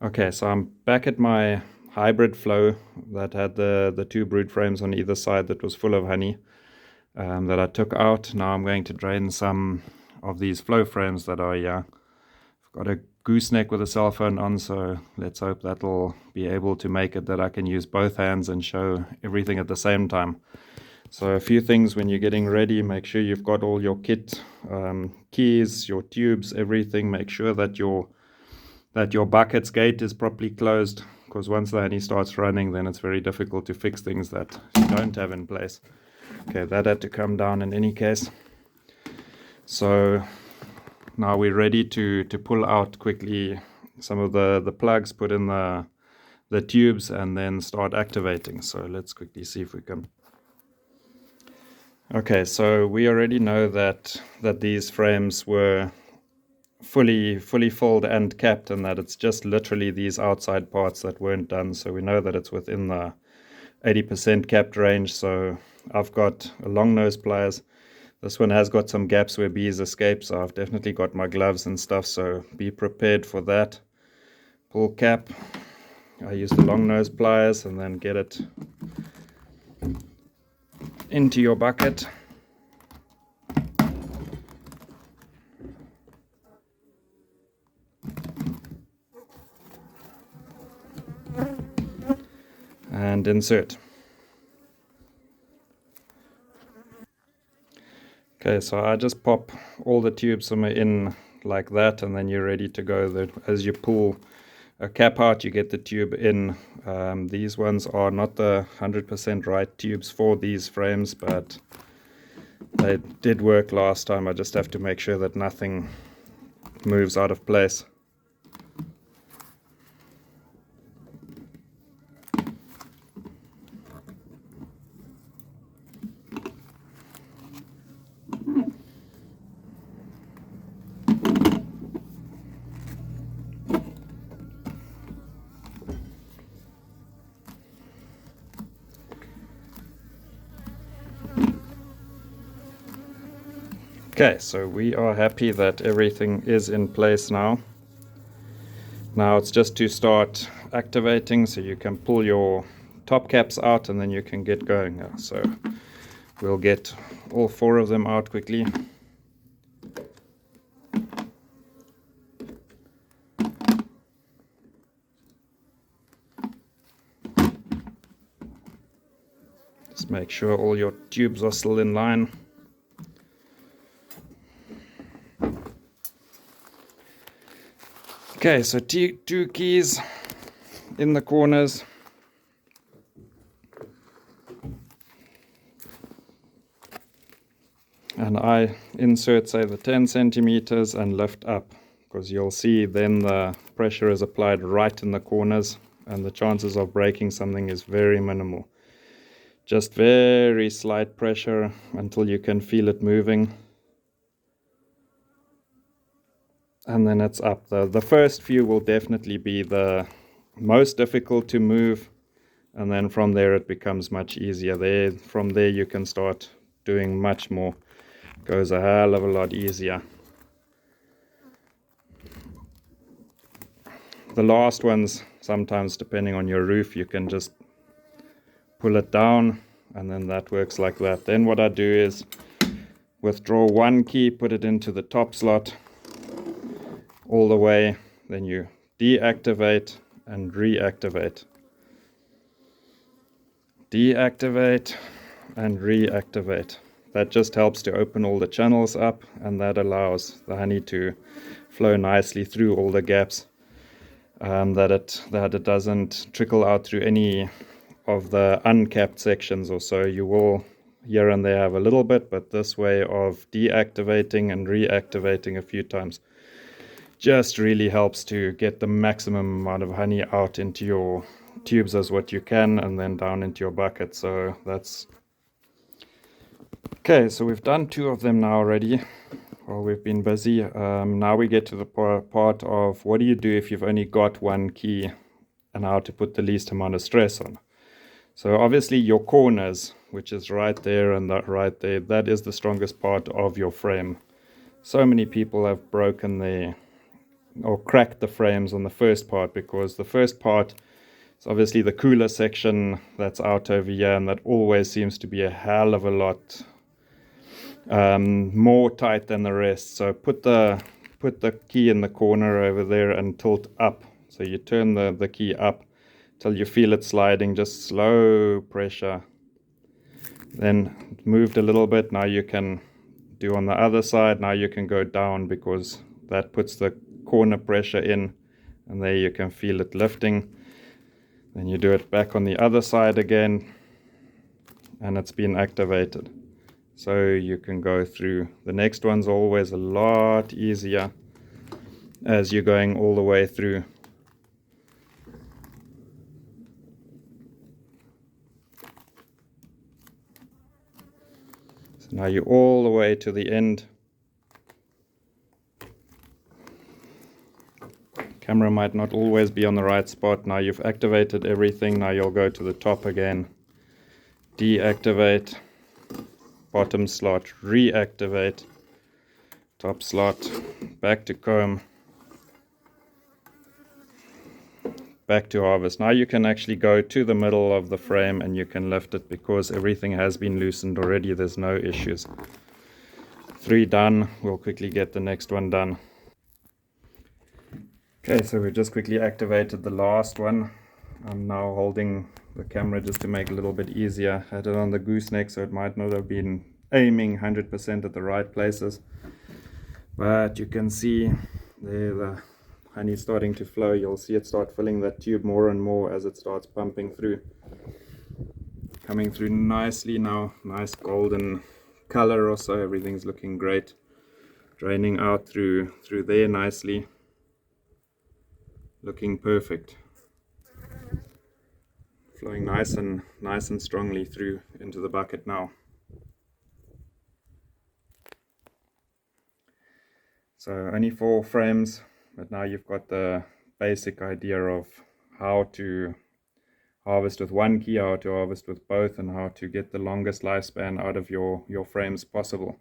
Okay, so I'm back at my hybrid flow that had the two brood frames on either side that was full of honey that I took out. Now I'm going to drain some of these flow frames that are here. I've got a gooseneck with a cell phone on, so let's hope that'll be able to make it that I can use both hands and show everything at the same time. So a few things when you're getting ready: make sure you've got all your kit, keys, your tubes, everything. Make sure that your bucket's gate is properly closed, because once the honey starts running, then it's very difficult to fix things that you don't have in place. Okay, that had to come down in any case. So now we're ready to pull out quickly some of the plugs, put in the tubes, and then start activating. So let's quickly see if we can. Okay, so we already know that these frames were fully filled and capped, and that it's just literally these outside parts that weren't done. So we know that it's within the 80% capped range. So I've got a long nose pliers. This one has got some gaps where bees escape, so I've definitely got my gloves and stuff, so be prepared for that. Pull cap. I use the long nose pliers and then get it into your bucket. And insert. Okay, so I just pop all the tubes in like that, and then you're ready to go. As you pull a cap out, you get the tube in. These ones are not the 100% right tubes for these frames, but they did work last time. I just have to make sure that nothing moves out of place. Okay, so we are happy that everything is in place now. Now it's just to start activating, so you can pull your top caps out and then you can get going. So we'll get all 4 of them out quickly. Just make sure all your tubes are still in line. Okay, so 2 keys in the corners. And I insert, say, the 10 centimeters and lift up, because you'll see then the pressure is applied right in the corners and the chances of breaking something is very minimal. Just very slight pressure until you can feel it moving. And then it's up. The first few will definitely be the most difficult to move, and then from there it becomes much easier. From there you can start doing much more. Goes a hell of a lot easier. The last ones, sometimes depending on your roof, you can just pull it down, and then that works like that. Then what I do is withdraw 1 key, put it into the top slot all the way, then you deactivate and reactivate. Deactivate and reactivate. That just helps to open all the channels up, and that allows the honey to flow nicely through all the gaps, that it doesn't trickle out through any of the uncapped sections or so. You will here and there have a little bit, but this way of deactivating and reactivating a few times just really helps to get the maximum amount of honey out into your tubes as what you can, and then down into your bucket. So that's okay. So we've done 2 of them now already while we've been busy. Now we get to the part of what do you do if you've only got 1 key and how to put the least amount of stress on. So obviously your corners, which is right there and that right there, that is the strongest part of your frame. So many people have broken or cracked the frames on the first part, because the first part is obviously the cooler section that's out over here, and that always seems to be a hell of a lot more tight than the rest. So put the key in the corner over there and tilt up. So you turn the key up till you feel it sliding, just slow pressure. Then moved a little bit. Now you can do on the other side. Now you can go down, because that puts the corner pressure in, and there you can feel it lifting. Then you do it back on the other side again, and it's been activated. So you can go through. The next one's always a lot easier as you're going all the way through. So now you're all the way to the end. Camera might not always be on the right spot. Now you've activated everything. Now you'll go to the top again, deactivate, bottom slot, reactivate, top slot, back to comb, back to harvest. Now you can actually go to the middle of the frame and you can lift it, because everything has been loosened already. There's no issues. 3 done. We'll quickly get the next one done. Okay, so we've just quickly activated the last one. I'm now holding the camera just to make it a little bit easier. I had it on the gooseneck, so it might not have been aiming 100% at the right places. But you can see there the honey starting to flow. You'll see it start filling that tube more and more as it starts pumping through. Coming through nicely now, nice golden color also, everything's looking great. Draining out through there nicely. Looking perfect. Flowing nice and strongly through into the bucket now. So only 4 frames, but now you've got the basic idea of how to harvest with one key, how to harvest with both, and how to get the longest lifespan out of your frames possible.